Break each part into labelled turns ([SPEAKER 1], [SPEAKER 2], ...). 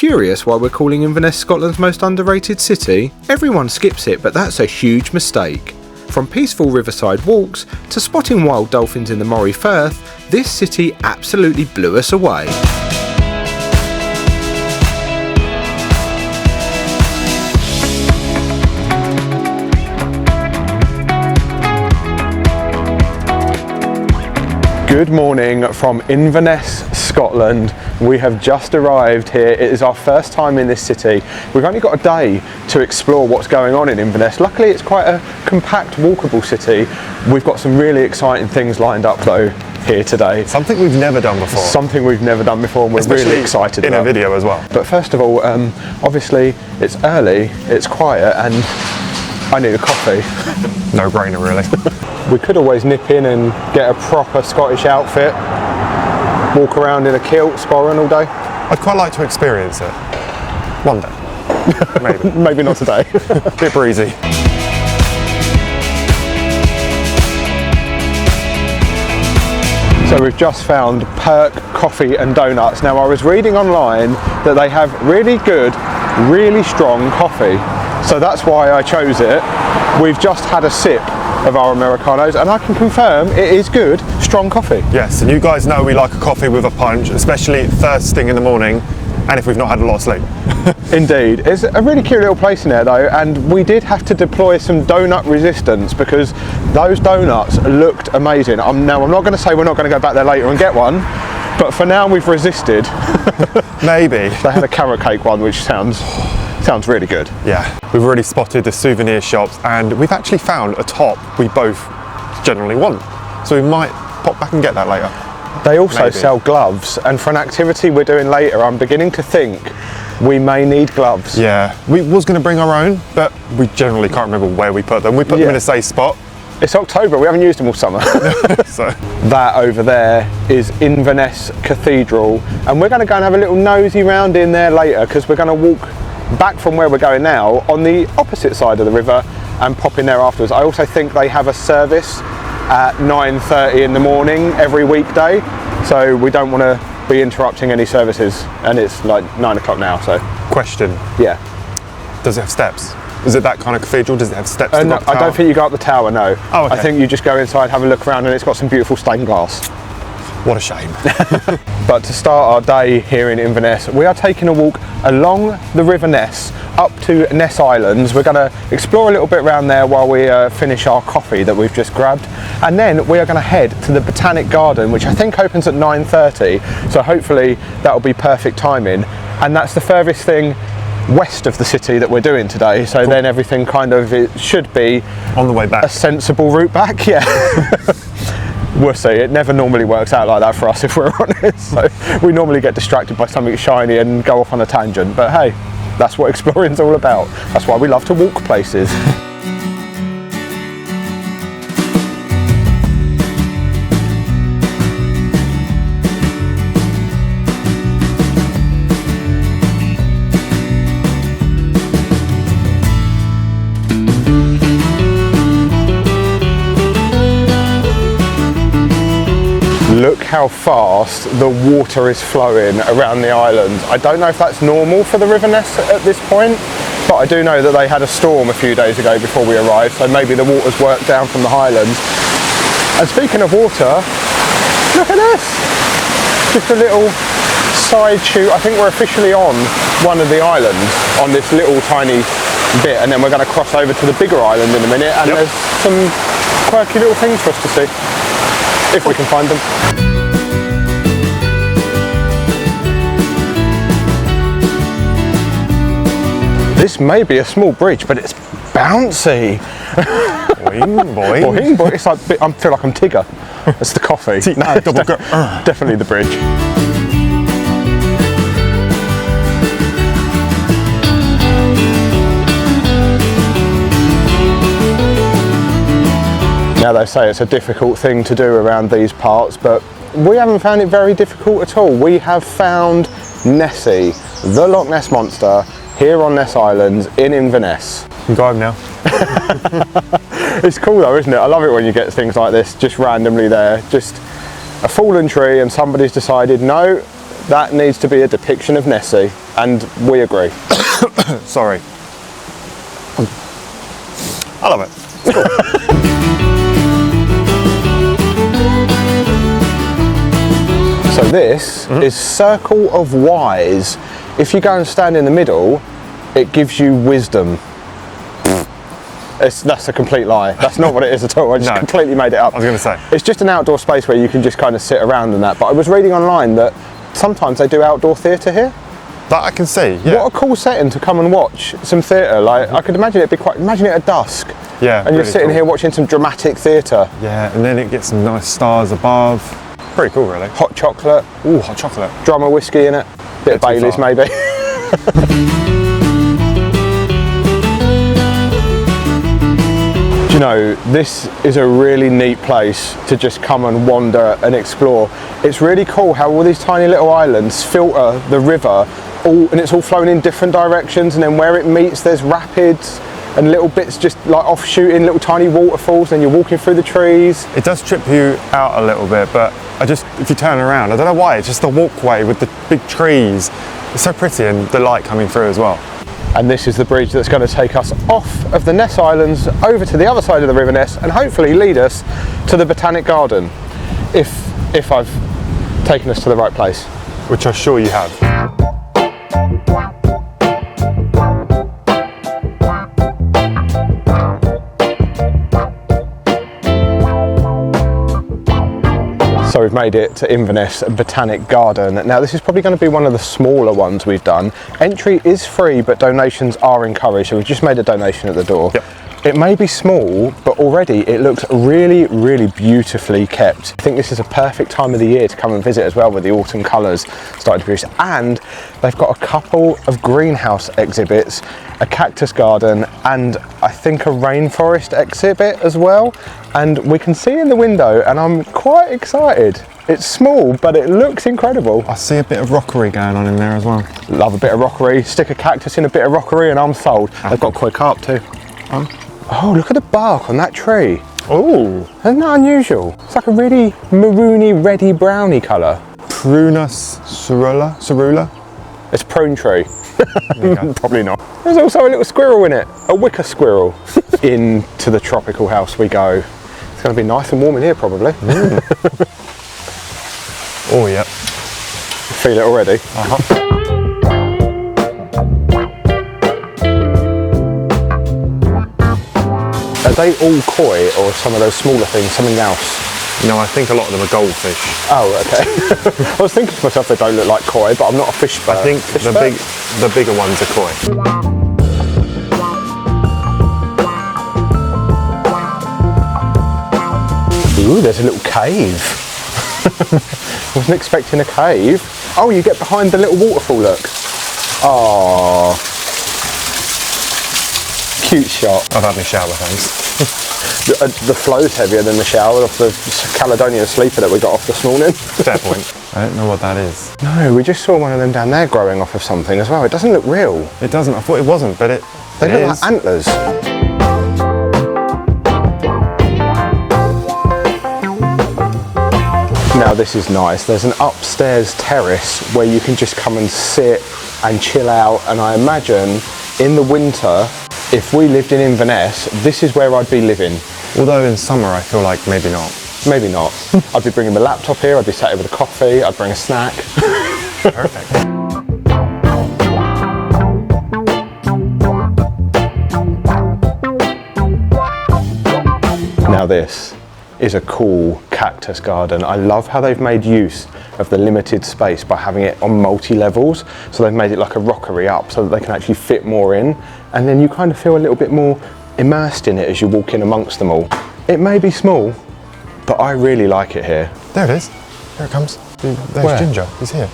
[SPEAKER 1] Curious why we're calling Inverness Scotland's most underrated city? Everyone skips it, but that's a huge mistake. From peaceful riverside walks to spotting wild dolphins in the Moray Firth, this city absolutely blew us away. Good morning from Inverness, Scotland. We have just arrived here. It is our first time in this city. We've only got a day to explore what's going on in Inverness. Luckily, it's quite a compact, walkable city. We've got some really exciting things lined up though here today.
[SPEAKER 2] Something we've never done before.
[SPEAKER 1] Something we've never done before, and we're really excited
[SPEAKER 2] in
[SPEAKER 1] about.
[SPEAKER 2] a video as well.
[SPEAKER 1] But first of all, obviously it's early, it's quiet, and I need a coffee.
[SPEAKER 2] No brainer, really.
[SPEAKER 1] We could always nip in and get a proper Scottish outfit, walk around in a kilt, sporran all day.
[SPEAKER 2] I'd quite like to experience it. One day. Maybe.
[SPEAKER 1] Maybe not today.
[SPEAKER 2] Bit breezy.
[SPEAKER 1] So we've just found Perk Coffee and Doughnuts. Now I was reading online that they have really good, really strong coffee. So that's why I chose it. We've just had a sip of our Americanos, and I can confirm it is good, strong coffee.
[SPEAKER 2] Yes, and you guys know we like a coffee with a punch, especially first thing in the morning, and if we've not had a lot of sleep.
[SPEAKER 1] Indeed. It's a really cute little place in there though, and we did have to deploy some donut resistance because those donuts looked amazing. Now I'm not going to say we're not going to go back there later and get one, but for now we've resisted.
[SPEAKER 2] Maybe.
[SPEAKER 1] They had a carrot cake one, which sounds really good.
[SPEAKER 2] Yeah, we've already spotted the souvenir shops, and we've actually found a top we both generally want. So we might pop back and get that later.
[SPEAKER 1] They also sell gloves, and for an activity we're doing later, I'm beginning to think we may need gloves.
[SPEAKER 2] Yeah, we was going to bring our own, but we generally can't remember where we put them. We put them in a safe spot.
[SPEAKER 1] It's October, we haven't used them all summer.
[SPEAKER 2] So.
[SPEAKER 1] That over there is Inverness Cathedral, and we're going to go and have a little nosy round in there later because we're going to walk back from where we're going now on the opposite side of the river and pop in there afterwards. I also think they have a service at 9:30 in the morning every weekday, so we don't want to be interrupting any services, and it's like 9 o'clock now. So
[SPEAKER 2] question,
[SPEAKER 1] yeah,
[SPEAKER 2] does it have steps? Is it that kind of cathedral? Does it have steps to go up the tower?
[SPEAKER 1] I don't think you go up the tower, no.
[SPEAKER 2] Oh, okay.
[SPEAKER 1] I think you just go inside, have a look around, and it's got some beautiful stained glass.
[SPEAKER 2] What a shame.
[SPEAKER 1] But to start our day here in Inverness, we are taking a walk along the River Ness up to Ness Islands. We're going to explore a little bit around there while we finish our coffee that we've just grabbed, and then we are going to head to the Botanic Garden, which I think opens at 9:30, so hopefully that will be perfect timing, and that's the furthest thing west of the city that we're doing today, so cool. Then everything kind of, it should be
[SPEAKER 2] on the way back,
[SPEAKER 1] a sensible route back. Yeah. We'll see, it never normally works out like that for us if we're honest, so we normally get distracted by something shiny and go off on a tangent, but hey, that's what exploring's all about. That's why we love to walk places. Look how fast the water is flowing around the island. I don't know if that's normal for the River Ness at this point, but I do know that they had a storm a few days ago before we arrived, so maybe the water's worked down from the Highlands. And speaking of water, look at this! Just a little side shoot. I think we're officially on one of the islands on this little tiny bit, and then we're going to cross over to the bigger island in a minute, and there's some quirky little things for us to see. If we can find them. This may be a small bridge, but it's bouncy.
[SPEAKER 2] Boing, boing.
[SPEAKER 1] Boing, boing. It's like, I feel like I'm Tigger. It's the coffee. No, definitely the bridge. Now they say it's a difficult thing to do around these parts, but we haven't found it very difficult at all. We have found Nessie, the Loch Ness monster, here on Ness Islands in Inverness.
[SPEAKER 2] You can go home now.
[SPEAKER 1] It's cool though, isn't it? I love it when you get things like this just randomly there. Just a fallen tree and somebody's decided, no, that needs to be a depiction of Nessie. and we agree.
[SPEAKER 2] Sorry. I love it.
[SPEAKER 1] So this is Circle of Wise. If you go and stand in the middle, it gives you wisdom. That's a complete lie. That's not what it is at all. I just completely made it up.
[SPEAKER 2] I was going to say.
[SPEAKER 1] It's just an outdoor space where you can just kind of sit around and that. But I was reading online that sometimes they do outdoor theatre here.
[SPEAKER 2] That I can see, yeah.
[SPEAKER 1] What a cool setting to come and watch some theatre. Like, I could imagine it'd be imagine it at dusk.
[SPEAKER 2] Yeah.
[SPEAKER 1] And you're sitting here watching some dramatic theatre.
[SPEAKER 2] Yeah, and then it gets some nice stars above. Pretty cool, really.
[SPEAKER 1] Hot chocolate.
[SPEAKER 2] Ooh, hot chocolate.
[SPEAKER 1] Drum of whiskey in it. Bit of Baileys, maybe. Do you know, this is a really neat place to just come and wander and explore. It's really cool how all these tiny little islands filter the river, and it's all flowing in different directions, and then where it meets there's rapids and little bits just like offshooting, little tiny waterfalls, and you're walking through the trees.
[SPEAKER 2] It does trip you out a little bit, but if you turn around, I don't know why, it's just the walkway with the big trees. It's so pretty, and the light coming through as well.
[SPEAKER 1] And this is the bridge that's going to take us off of the Ness Islands over to the other side of the River Ness and hopefully lead us to the Botanic Garden, if I've taken us to the right place.
[SPEAKER 2] Which I'm sure you have.
[SPEAKER 1] So we've made it to Inverness Botanic Garden. Now this is probably going to be one of the smaller ones we've done. Entry is free, but donations are encouraged. So we've just made a donation at the door.
[SPEAKER 2] Yep.
[SPEAKER 1] It may be small, but already it looks really, really beautifully kept. I think this is a perfect time of the year to come and visit as well, with the autumn colours starting to produce. And they've got a couple of greenhouse exhibits, a cactus garden, and I think a rainforest exhibit as well. And we can see in the window, and I'm quite excited. It's small, but it looks incredible.
[SPEAKER 2] I see a bit of rockery going on in there as well.
[SPEAKER 1] Love a bit of rockery. Stick a cactus in a bit of rockery and I'm sold. They've got koi carp too. Oh, look at the bark on that tree.
[SPEAKER 2] Oh,
[SPEAKER 1] Isn't that unusual? It's like a really maroony, reddy, browny colour.
[SPEAKER 2] Prunus cerula?
[SPEAKER 1] It's prune tree.
[SPEAKER 2] There you go.
[SPEAKER 1] Probably not. There's also a little squirrel in it, a wicker squirrel. Into the tropical house we go. It's going to be nice and warm in here probably.
[SPEAKER 2] Oh, yeah.
[SPEAKER 1] Feel it already. Are they all koi, or some of those smaller things something else?
[SPEAKER 2] No, I think a lot of them are goldfish.
[SPEAKER 1] Oh, okay. I was thinking to myself they don't look like koi, but I'm not a fish bird.
[SPEAKER 2] I think the bigger ones are koi.
[SPEAKER 1] Ooh, there's a little cave. Wasn't expecting a cave. Oh, you get behind the little waterfall, look. Oh, cute shot.
[SPEAKER 2] I've had my shower, thanks.
[SPEAKER 1] The flow's heavier than the shower off the Caledonian sleeper that we got off this morning.
[SPEAKER 2] Fair point. I don't know what that is.
[SPEAKER 1] No, we just saw one of them down there growing off of something as well. It doesn't look real.
[SPEAKER 2] It doesn't. I thought it wasn't, but
[SPEAKER 1] They look like antlers. Now this is nice. There's an upstairs terrace where you can just come and sit and chill out, and I imagine in the winter, if we lived in Inverness, this is where I'd be living.
[SPEAKER 2] Although in summer I feel like maybe not.
[SPEAKER 1] Maybe not. I'd be bringing my laptop here, I'd be sat here with a coffee, I'd bring a snack.
[SPEAKER 2] Perfect.
[SPEAKER 1] Now this is a cool cactus garden. I love how they've made use of the limited space by having it on multi-levels. So they've made it like a rockery up so that they can actually fit more in. And then you kind of feel a little bit more immersed in it as you walk in amongst them all. It may be small, but I really like it here.
[SPEAKER 2] There it is. Here it comes. There's
[SPEAKER 1] Where?
[SPEAKER 2] Ginger. He's here.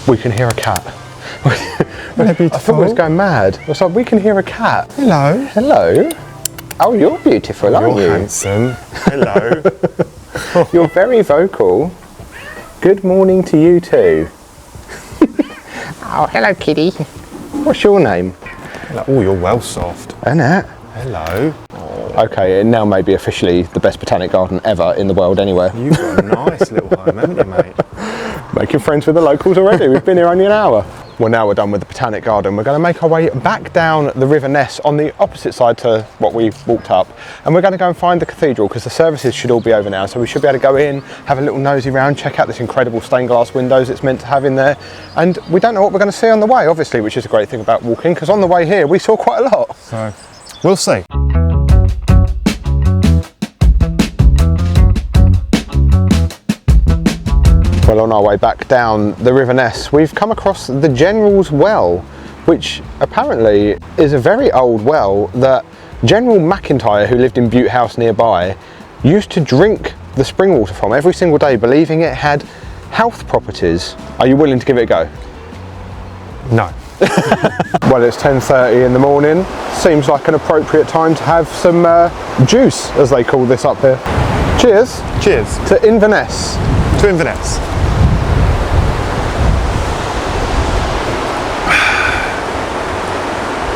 [SPEAKER 1] We can hear a cat.
[SPEAKER 2] Isn't it beautiful?
[SPEAKER 1] I thought we was going mad. I was like, we can hear a cat.
[SPEAKER 2] Hello.
[SPEAKER 1] Hello. Oh, you're beautiful, aren't you?
[SPEAKER 2] You're handsome. Hello.
[SPEAKER 1] You're very vocal. Good morning to you too. Oh, hello, kitty. What's your name?
[SPEAKER 2] Oh, you're well soft.
[SPEAKER 1] Annette.
[SPEAKER 2] Hello.
[SPEAKER 1] Okay, it now may be officially the best botanic garden ever in the world anywhere.
[SPEAKER 2] You've got a nice little home, haven't you, mate?
[SPEAKER 1] Making friends with the locals already. We've been here only an hour. Well, now we're done with the Botanic Garden. We're going to make our way back down the River Ness on the opposite side to what we walked up. And we're going to go and find the cathedral because the services should all be over now. So we should be able to go in, have a little nosy round, check out this incredible stained glass windows it's meant to have in there. And we don't know what we're going to see on the way, obviously, which is a great thing about walking, because on the way here we saw quite a lot.
[SPEAKER 2] So we'll see.
[SPEAKER 1] Well, on our way back down the River Ness, we've come across the General's Well, which apparently is a very old well that General McIntyre, who lived in Butte House nearby, used to drink the spring water from every single day, believing it had health properties. Are you willing to give it a go?
[SPEAKER 2] No.
[SPEAKER 1] Well, it's 10:30 in the morning. Seems like an appropriate time to have some juice, as they call this up here. Cheers.
[SPEAKER 2] Cheers.
[SPEAKER 1] To Inverness.
[SPEAKER 2] To Inverness.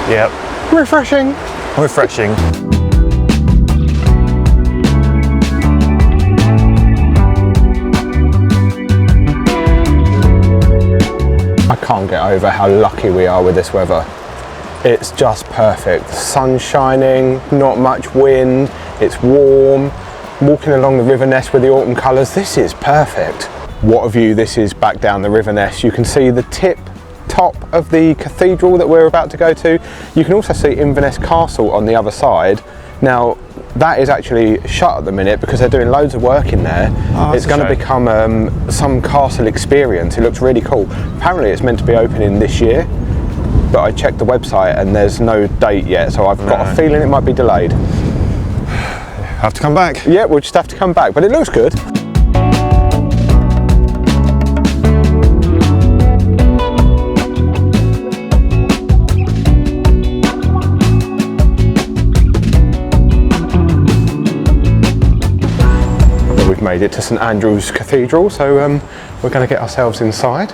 [SPEAKER 2] Yep.
[SPEAKER 1] Refreshing.
[SPEAKER 2] Refreshing.
[SPEAKER 1] I can't get over how lucky we are with this weather. It's just perfect. The sun's shining, not much wind, it's warm. Walking along the River Ness with the autumn colours, this is perfect. What a view this is back down the River Ness. You can see the top of the cathedral that we're about to go to. You can also see Inverness Castle on the other side. Now, that is actually shut at the minute because they're doing loads of work in there. It's going to become some castle experience. It looks really cool. Apparently it's meant to be opening this year, but I checked the website and there's no date yet, so I've got a feeling it might be delayed.
[SPEAKER 2] Have to come back.
[SPEAKER 1] Yeah, we'll just have to come back, but it looks good. Made it to St Andrew's Cathedral, so we're going to get ourselves inside,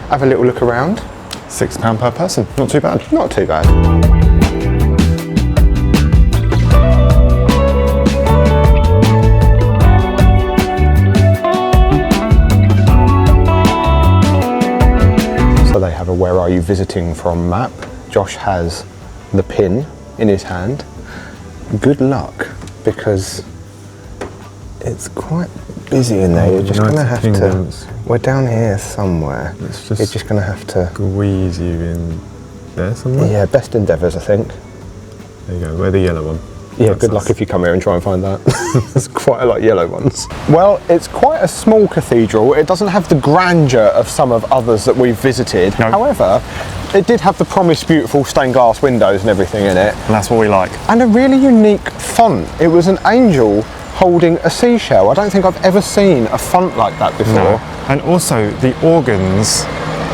[SPEAKER 1] have a little look around.
[SPEAKER 2] £6 per person, not too bad.
[SPEAKER 1] Not too bad. So they have a "Where are you visiting from" map. Josh has the pin in his hand. Good luck, because it's quite busy in there. You're just going to have to... We're down here somewhere. You're just going to have to...
[SPEAKER 2] squeeze you in there somewhere?
[SPEAKER 1] Yeah, best endeavours, I think.
[SPEAKER 2] There you go, where the yellow one?
[SPEAKER 1] Yeah, good luck if you come here and try and find that. There's quite a lot of yellow ones. Well, it's quite a small cathedral. It doesn't have the grandeur of some of others that we've visited. No. However, it did have the promised beautiful stained glass windows and everything in it.
[SPEAKER 2] And that's what we like.
[SPEAKER 1] And a really unique font. It was an angel holding a seashell. I don't think I've ever seen a font like that before.
[SPEAKER 2] No. And also the organs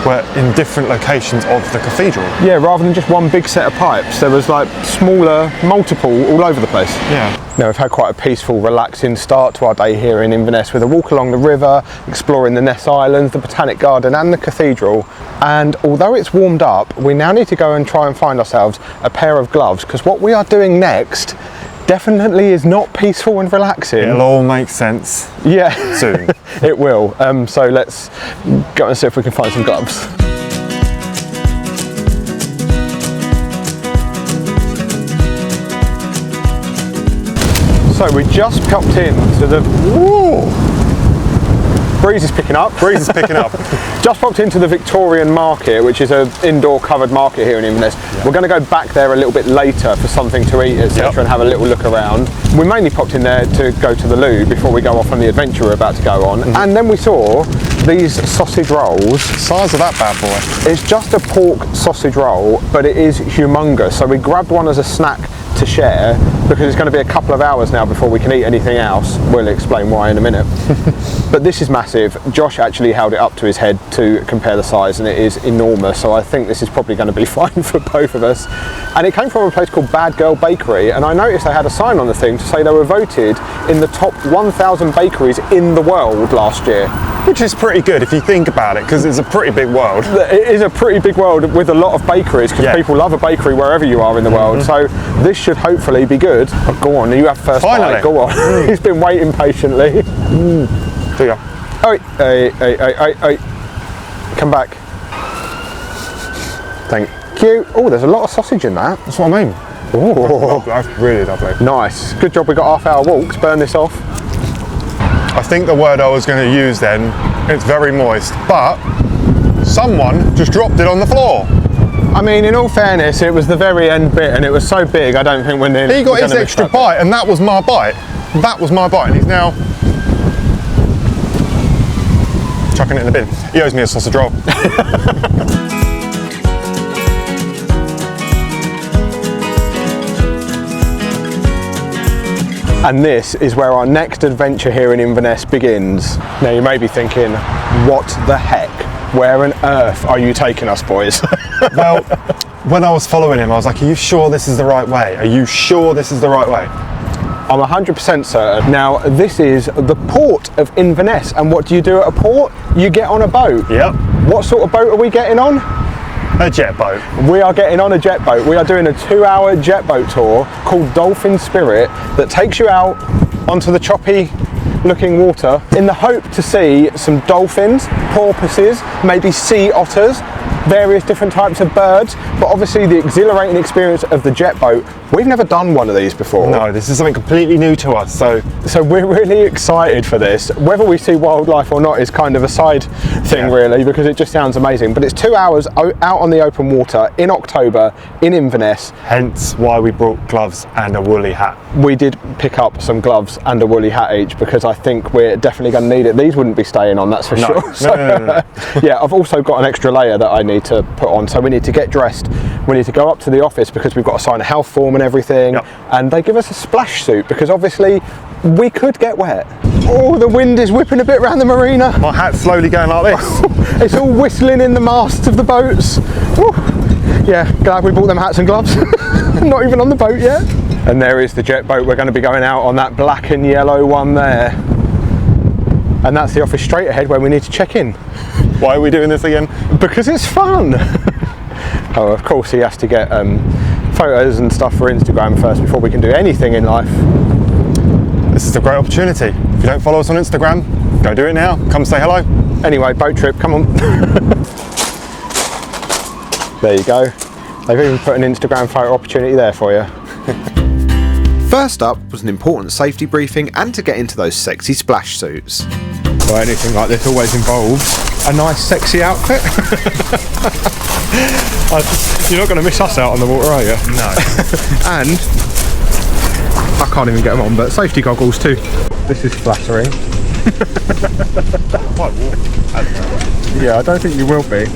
[SPEAKER 2] were in different locations of the cathedral.
[SPEAKER 1] Yeah, rather than just one big set of pipes, there was like smaller, multiple all over the place.
[SPEAKER 2] Yeah.
[SPEAKER 1] Now we've had quite a peaceful, relaxing start to our day here in Inverness with a walk along the river, exploring the Ness Islands, the Botanic Garden and the cathedral. And although it's warmed up, we now need to go and try and find ourselves a pair of gloves, because what we are doing next definitely is not peaceful and relaxing.
[SPEAKER 2] It'll all make sense.
[SPEAKER 1] Yeah,
[SPEAKER 2] soon.
[SPEAKER 1] It will. So let's go and see if we can find some gloves. So we just popped into the... Whoa! Breeze is picking up.
[SPEAKER 2] Breeze is picking up.
[SPEAKER 1] Just popped into the Victorian Market, which is an indoor covered market here in Inverness. Yep. We're going to go back there a little bit later for something to eat, etc., and have a little look around. We mainly popped in there to go to the loo before we go off on the adventure we're about to go on. Mm-hmm. And then we saw these sausage rolls.
[SPEAKER 2] Size of that bad boy.
[SPEAKER 1] It's just a pork sausage roll, but it is humongous. So we grabbed one as a snack to share, because it's going to be a couple of hours now before we can eat anything else. We'll explain why in a minute. But this is massive. Josh actually held it up to his head to compare the size, and it is enormous, so I think this is probably going to be fine for both of us. And it came from a place called Bad Girl Bakery, and I noticed they had a sign on the thing to say they were voted in the top 1,000 bakeries in the world last year.
[SPEAKER 2] Which is pretty good if you think about it, because it's a pretty big world.
[SPEAKER 1] It is a pretty big world with a lot of bakeries, because people love a bakery wherever you are in the world. So this should hopefully be good. Oh, go on, you have first bite. Go on. He's been waiting patiently.
[SPEAKER 2] Here you go.
[SPEAKER 1] Oh, hey. Come back. Thank you. Oh, there's a lot of sausage in that.
[SPEAKER 2] That's what I mean.
[SPEAKER 1] Oh,
[SPEAKER 2] That's really lovely.
[SPEAKER 1] nice. Good job we got half-hour walks. Burn this off.
[SPEAKER 2] I think the word I was going to use then, it's very moist, but someone just dropped it on the floor.
[SPEAKER 1] I mean, in all fairness, it was the very end bit, and it was so big, I don't think we're nearly...
[SPEAKER 2] He got his extra bite, and that was my bite. That was my bite, and he's now chucking it in the bin. He owes me a sausage roll.
[SPEAKER 1] And this is where our next adventure here in Inverness begins. Now you may be thinking, what the heck? Where on earth are you taking us, boys?
[SPEAKER 2] Well, when I was following him, I was like, are you sure this is the right way? Are you sure this is the right way?
[SPEAKER 1] I'm 100% certain. Now, this is the port of Inverness, and what do you do at a port? You get on a boat.
[SPEAKER 2] Yep.
[SPEAKER 1] What sort of boat are we getting on?
[SPEAKER 2] A jet boat.
[SPEAKER 1] We are getting on a jet boat. We are doing a 2-hour jet boat tour called Dolphin Spirit that takes you out onto the choppy looking water in the hope to see some dolphins, porpoises, maybe sea otters, various different types of birds, but obviously the exhilarating experience of the jet boat. We've never done one of these before.
[SPEAKER 2] No, this is something completely new to us, so
[SPEAKER 1] we're really excited for this. Whether we see wildlife or not is kind of a side thing, really, because it just sounds amazing. But it's 2 hours out on the open water in October in Inverness.
[SPEAKER 2] hence why we brought gloves and a woolly hat.
[SPEAKER 1] We did pick up some gloves and a woolly hat each because I think we're definitely going to need it. These wouldn't be staying on, that's for sure.
[SPEAKER 2] No.
[SPEAKER 1] Yeah, I've also got an extra layer that I need to put on. So we need to get dressed. We need to go up to the office because we've got to sign a health form and everything.
[SPEAKER 2] Yep.
[SPEAKER 1] And they give us a splash suit because obviously we could get wet. Oh, the wind is whipping a bit around the marina.
[SPEAKER 2] My hat's slowly going like this.
[SPEAKER 1] It's all whistling in the masts of the boats. Woo. Yeah, glad we bought them hats and gloves. Not even on the boat yet. And there is the jet boat. We're going to be going out on that black and yellow one there. And that's the office straight ahead where we need to check in.
[SPEAKER 2] Why are we doing this again?
[SPEAKER 1] Because it's fun. Oh, of course he has to get photos and stuff for Instagram first before we can do anything in life.
[SPEAKER 2] This is a great opportunity. If you don't follow us on Instagram, go do it now. Come say hello.
[SPEAKER 1] Anyway, boat trip, come on. There you go. They've even put an Instagram photo opportunity there for you.
[SPEAKER 3] First up was an important safety briefing and to get into those sexy splash suits.
[SPEAKER 1] Well, anything like this always involves a nice sexy outfit. You're not going to miss us out on the water, are you?
[SPEAKER 2] No.
[SPEAKER 1] And I can't even get them on, but safety goggles too. This is flattering.
[SPEAKER 2] Quite warm.
[SPEAKER 1] Yeah, I don't think you will be.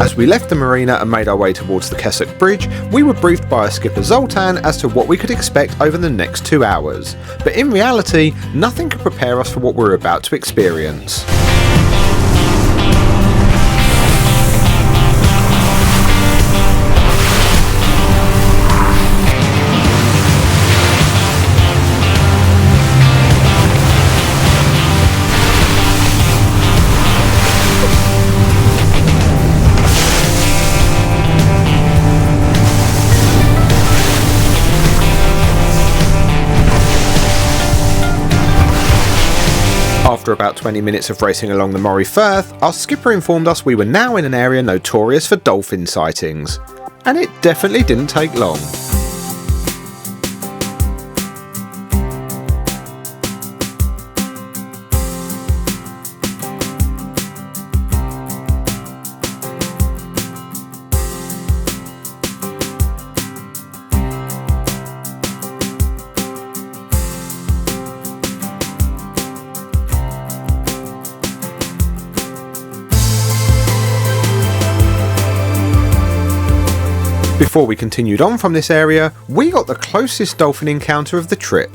[SPEAKER 3] As we left the marina and made our way towards the Kessock Bridge, we were briefed by our skipper Zoltan as to what we could expect over the next 2 hours. But in reality, nothing could prepare us for what we're about to experience. After about 20 minutes of racing along the Moray Firth, our skipper informed us we were now in an area notorious for dolphin sightings. And it definitely didn't take long. Before we continued on from this area, we got the closest dolphin encounter of the trip.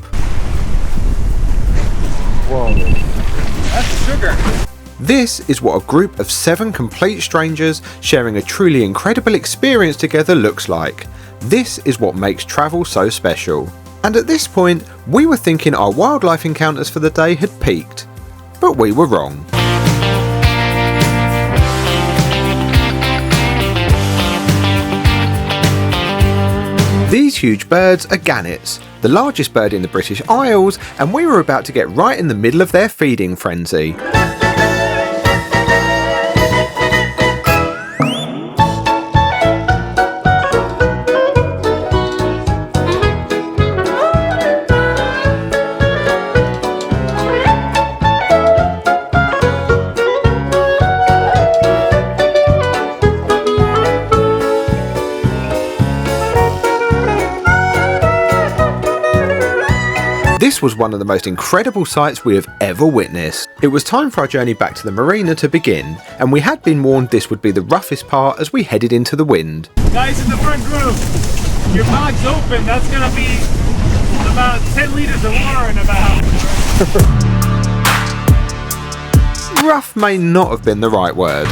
[SPEAKER 1] Whoa. That's sugar.
[SPEAKER 3] This is what a group of 7 complete strangers sharing a truly incredible experience together looks like. This is what makes travel so special. And at this point, we were thinking our wildlife encounters for the day had peaked. But we were wrong. These huge birds are gannets, the the largest bird in the British Isles, and we were about to get right in the middle of their feeding frenzy. This was one of the most incredible sights we have ever witnessed. It was time for our journey back to the marina to begin, and we had been warned this would be the roughest part as we headed into the wind.
[SPEAKER 4] Guys in the front group, your bag's open, that's going to be about 10 litres of water in about.
[SPEAKER 3] Rough may not have been the right word.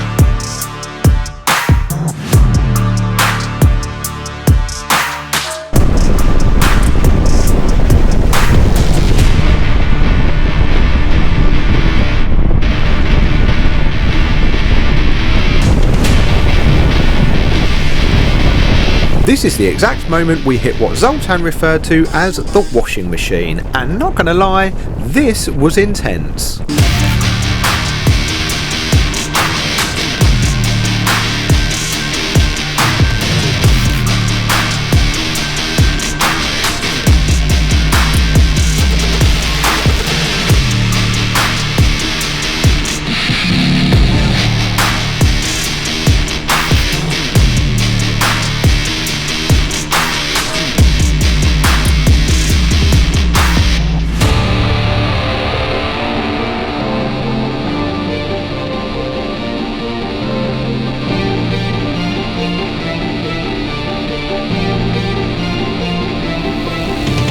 [SPEAKER 3] This is the exact moment we hit what Zoltan referred to as the washing machine, and not gonna lie, this was intense.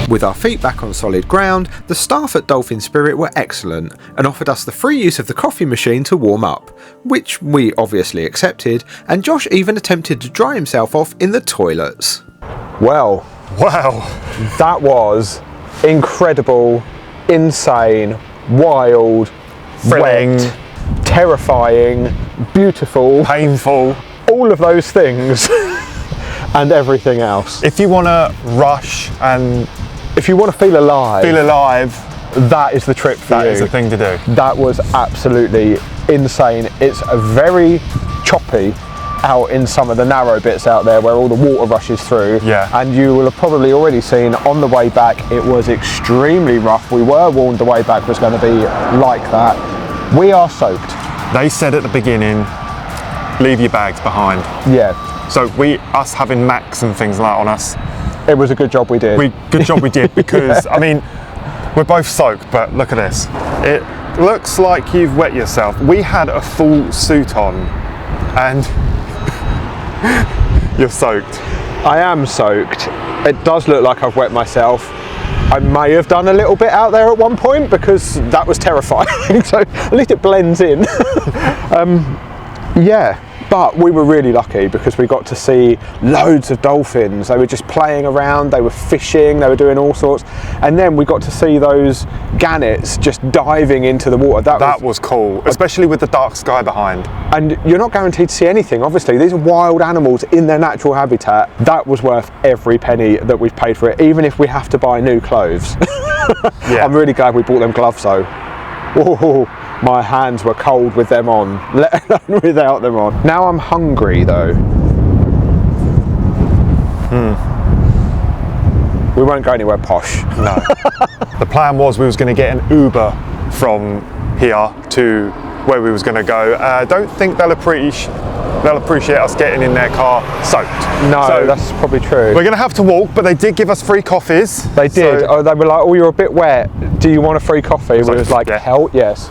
[SPEAKER 3] With our feet back on solid ground, the staff at Dolphin Spirit were excellent and offered us the free use of the coffee machine to warm up, which we obviously accepted, and Josh even attempted to dry himself off in the toilets.
[SPEAKER 1] Well,
[SPEAKER 2] Wow.
[SPEAKER 1] that was incredible, insane, wild,
[SPEAKER 2] Thrilling.
[SPEAKER 1] wet, terrifying, beautiful,
[SPEAKER 2] Painful.
[SPEAKER 1] all of those things and everything else.
[SPEAKER 2] If you want to rush and
[SPEAKER 1] If you want to feel alive, that is the trip for you.
[SPEAKER 2] that is the thing to do.
[SPEAKER 1] That was absolutely insane. It's a very choppy out in some of the narrow bits out there where all the water rushes through.
[SPEAKER 2] Yeah.
[SPEAKER 1] And you will have probably already seen on the way back, it was extremely rough. We were warned the way back was going to be like that. We are soaked.
[SPEAKER 2] They said at the beginning, leave your bags behind.
[SPEAKER 1] Yeah.
[SPEAKER 2] So us having Macs and things like that on us,
[SPEAKER 1] It was a good job we did.
[SPEAKER 2] good job we did, because I mean, we're both soaked, but look at this. It looks like you've wet yourself. We had a full suit on and you're soaked.
[SPEAKER 1] I am soaked. It does look like I've wet myself. I may have done a little bit out there at one point because that was terrifying. So at least it blends in. Yeah, but we were really lucky because we got to see loads of dolphins. They were just playing around, they were fishing, they were doing all sorts. And then we got to see those gannets just diving into the water.
[SPEAKER 2] That was cool, especially with the dark sky behind.
[SPEAKER 1] And you're not guaranteed to see anything, obviously. These are wild animals in their natural habitat. That was worth every penny that we've paid for it, even if we have to buy new clothes.
[SPEAKER 2] Yeah.
[SPEAKER 1] I'm really glad we bought them gloves though. Whoa, my hands were cold with them on, let alone without them on. Now I'm hungry though. We won't go anywhere posh.
[SPEAKER 2] No. The plan was we was going to get an Uber from here to where we was going to go. I don't think they'll appreciate us getting in their car soaked.
[SPEAKER 1] No,
[SPEAKER 2] So
[SPEAKER 1] that's probably true.
[SPEAKER 2] we're going to have to walk, but they did give us free coffees.
[SPEAKER 1] They did.
[SPEAKER 2] So-
[SPEAKER 1] Oh, they were like, "Oh, you're a bit wet. Do you want a free coffee?" We was like,
[SPEAKER 2] yeah.
[SPEAKER 1] "Hell yes."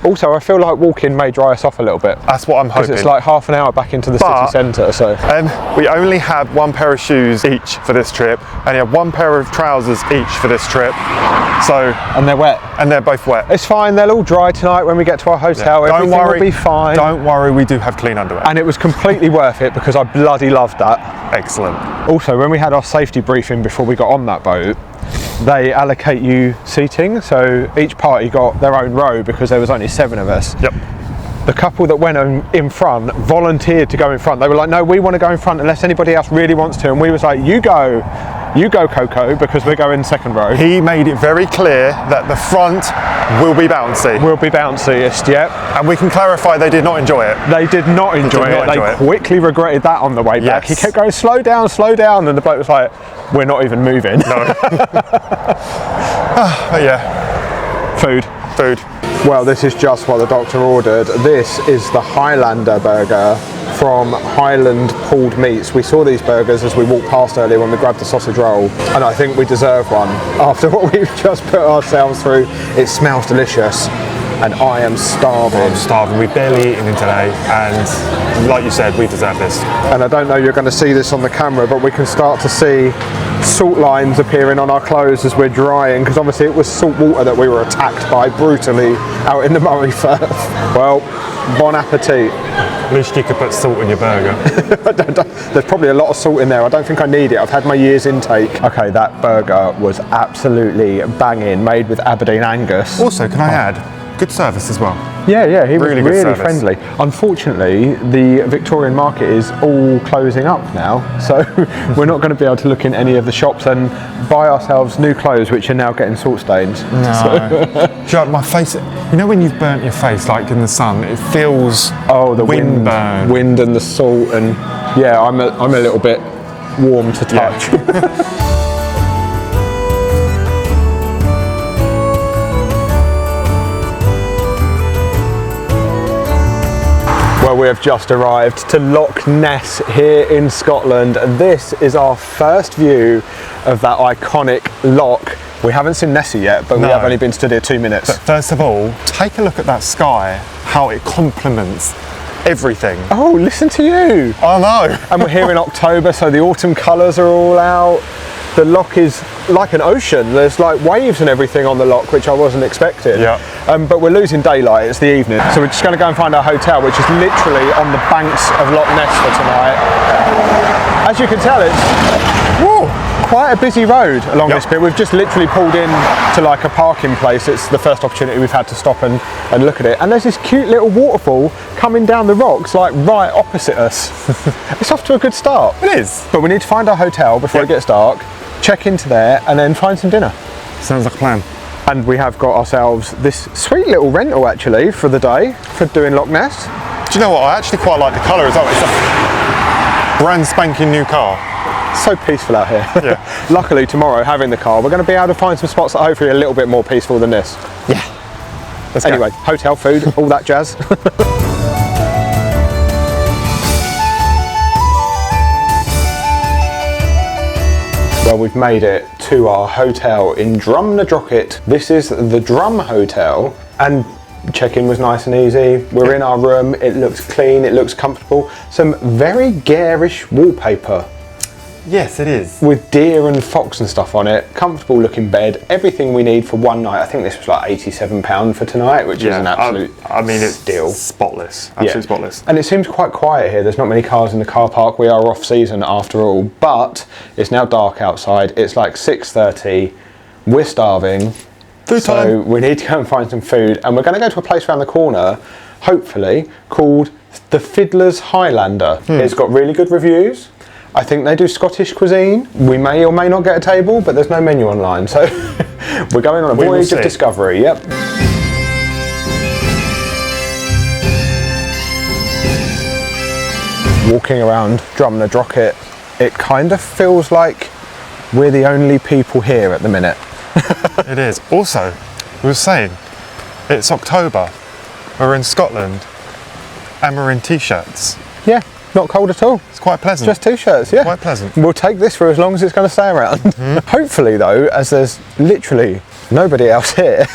[SPEAKER 1] Also, I feel like walking may dry us off a little bit.
[SPEAKER 2] That's what I'm
[SPEAKER 1] Because
[SPEAKER 2] hoping.
[SPEAKER 1] it's like half an hour back into the
[SPEAKER 2] But-
[SPEAKER 1] city centre, so.
[SPEAKER 2] We only had one pair of shoes each for this trip, and you have one pair of trousers each for this trip. So,
[SPEAKER 1] And they're wet.
[SPEAKER 2] and they're both wet.
[SPEAKER 1] It's fine, they'll all dry tonight when we get to our hotel.
[SPEAKER 2] Don't
[SPEAKER 1] Everything
[SPEAKER 2] worry,
[SPEAKER 1] will be fine.
[SPEAKER 2] Don't worry, we do have clean underwear.
[SPEAKER 1] And it was completely worth it because I bloody loved that.
[SPEAKER 2] Excellent.
[SPEAKER 1] Also, when we had our safety briefing before we got on that boat, they allocate you seating, so each party got their own row because there was only 7 of us.
[SPEAKER 2] Yep.
[SPEAKER 1] The couple that went in front volunteered to go in front. They were like, "No, we want to go in front unless anybody else really wants to," and we was like, "You go." You go, Coco, because we're going second row.
[SPEAKER 2] He made it very clear that the front will be bouncy.
[SPEAKER 1] Will be bounciest, yep.
[SPEAKER 2] And we can clarify they did not enjoy it.
[SPEAKER 1] They did not enjoy it. They quickly regretted that on the way back. He kept going, slow down, and the bloke was like, we're not even moving.
[SPEAKER 2] No. But yeah.
[SPEAKER 1] Food. Well, this is just what the doctor ordered. This is the Highlander burger from Highland pulled meats. We saw these burgers as we walked past earlier when we grabbed the sausage roll, and I think we deserve one after what we've just put ourselves through. It smells delicious, and I am starving.
[SPEAKER 2] I'm starving. We've barely eaten in today, and like you said, we deserve this.
[SPEAKER 1] And I don't know you're going to see this on the camera, but we can start to see salt lines appearing on our clothes as we're drying, because obviously it was salt water that we were attacked by brutally out in the Moray Firth. Well, bon appetit.
[SPEAKER 2] At least you could put salt in your burger.
[SPEAKER 1] There's probably a lot of salt in there. I don't think I need it. I've had my year's intake. Okay, that burger was absolutely banging, made with Aberdeen Angus.
[SPEAKER 2] Also, can I add, good service as well.
[SPEAKER 1] Yeah, he was really
[SPEAKER 2] service.
[SPEAKER 1] friendly. Unfortunately, the Victorian Market is all closing up now, so we're not going to be able to look in any of the shops and buy ourselves new clothes, which are now getting salt stains.
[SPEAKER 2] No. Do you know, my face, you know when you've burnt your face, like in the sun, it feels
[SPEAKER 1] the wind and the salt, and yeah, I'm a little bit warm to touch. Yeah. Well, we have just arrived to Loch Ness here in Scotland. This is our first view of that iconic loch. We haven't seen Nessie yet, but we have only been stood here 2 minutes.
[SPEAKER 2] But first of all, take a look at that sky, how it complements everything.
[SPEAKER 1] Oh, listen to you.
[SPEAKER 2] I know.
[SPEAKER 1] And we're here in October, so the autumn colours are all out. The loch is like an ocean. There's like waves and everything on the loch, which I wasn't expecting.
[SPEAKER 2] Yeah.
[SPEAKER 1] But we're losing daylight, it's the evening. So we're just going to go and find our hotel, which is literally on the banks of Loch Ness for tonight. As you can tell, it's quite a busy road along this bit. We've just literally pulled in to like a parking place. It's the first opportunity we've had to stop and look at it. And there's this cute little waterfall coming down the rocks, like right opposite us. It's off to a good start.
[SPEAKER 2] It is.
[SPEAKER 1] But we need to find our hotel before it gets dark, check into there, and then find some dinner.
[SPEAKER 2] Sounds like a plan.
[SPEAKER 1] And we have got ourselves this sweet little rental actually for the day for doing Loch Ness.
[SPEAKER 2] Do you know what? I actually quite like the colour as well. It's a brand spanking new car.
[SPEAKER 1] So peaceful out here.
[SPEAKER 2] Yeah.
[SPEAKER 1] Luckily tomorrow, having the car, we're going to be able to find some spots that are hopefully a little bit more peaceful than this.
[SPEAKER 2] Yeah. Let's
[SPEAKER 1] anyway,
[SPEAKER 2] go.
[SPEAKER 1] Hotel, food, all that jazz. Well, we've made it to our hotel in Drumnadrochit. This is the Drum Hotel, and check-in was nice and easy. We're in our room, it looks clean, it looks comfortable. Some very garish wallpaper.
[SPEAKER 2] Yes, it is.
[SPEAKER 1] With deer and fox and stuff on it. Comfortable looking bed, everything we need for one night. I think this was like £87 for tonight, which is an absolute steal.
[SPEAKER 2] It's spotless, absolutely spotless.
[SPEAKER 1] And it seems quite quiet here. There's not many cars in the car park. We are off season after all, but it's now dark outside. It's like 6:30. We're starving.
[SPEAKER 2] Food time.
[SPEAKER 1] So we need to go and find some food, and we're going to go to a place around the corner, hopefully, called the Fiddler's Highlander. It's got really good reviews. I think they do Scottish cuisine. We may or may not get a table, but there's no menu online, so we're going on a voyage of discovery. Yep. Walking around Drumnadrochit, it kind of feels like we're the only people here at the minute.
[SPEAKER 2] It is. Also, we were saying, it's October, we're in Scotland, and we're in t-shirts.
[SPEAKER 1] Yeah, not cold at all.
[SPEAKER 2] It's quite pleasant.
[SPEAKER 1] Just t-shirts, yeah.
[SPEAKER 2] Quite pleasant.
[SPEAKER 1] We'll take this for as long as it's going to stay around. Hopefully though, as there's literally nobody else here,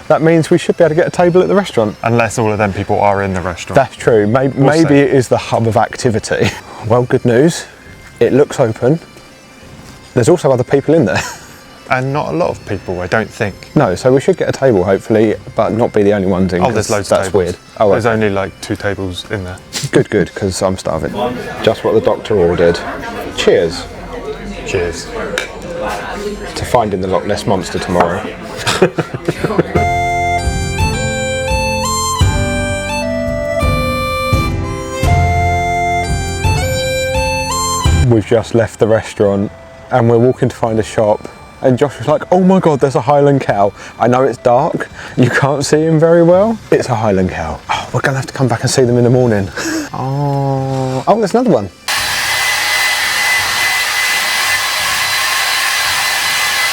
[SPEAKER 1] that means we should be able to get a table at the restaurant.
[SPEAKER 2] Unless all of them people are in the restaurant.
[SPEAKER 1] That's true. Maybe it is the hub of activity. Well, good news. It looks open. There's also other people in there.
[SPEAKER 2] And not a lot of people, I don't think.
[SPEAKER 1] No, so we should get a table hopefully, but not be the only ones in.
[SPEAKER 2] Oh, there's loads of tables.
[SPEAKER 1] That's weird. Oh,
[SPEAKER 2] there's only like 2 tables in there.
[SPEAKER 1] Good, because I'm starving. Just what the doctor ordered. Cheers.
[SPEAKER 2] Cheers.
[SPEAKER 1] To finding the Loch Ness Monster tomorrow. We've just left the restaurant and we're walking to find a shop, and Josh was like, oh my god, there's a Highland cow. I know it's dark, you can't see him very well. It's a Highland cow. Oh, we're gonna have to come back and see them in the morning. Oh, there's another one.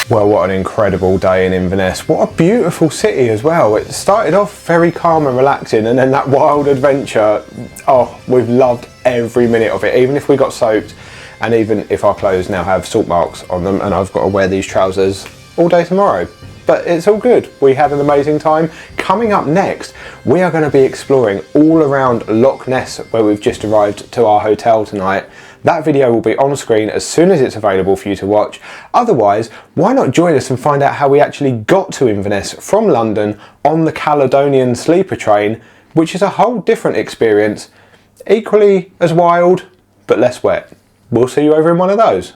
[SPEAKER 1] Well, what an incredible day in Inverness. What a beautiful city as well. It started off very calm and relaxing, and then that wild adventure, oh, we've loved every minute of it, even if we got soaked, and even if our clothes now have salt marks on them and I've got to wear these trousers all day tomorrow. But it's all good. We had an amazing time. Coming up next, we are going to be exploring all around Loch Ness, where we've just arrived to our hotel tonight. That video will be on screen as soon as it's available for you to watch. Otherwise, why not join us and find out how we actually got to Inverness from London on the Caledonian sleeper train, which is a whole different experience, equally as wild, but less wet. We'll see you over in one of those.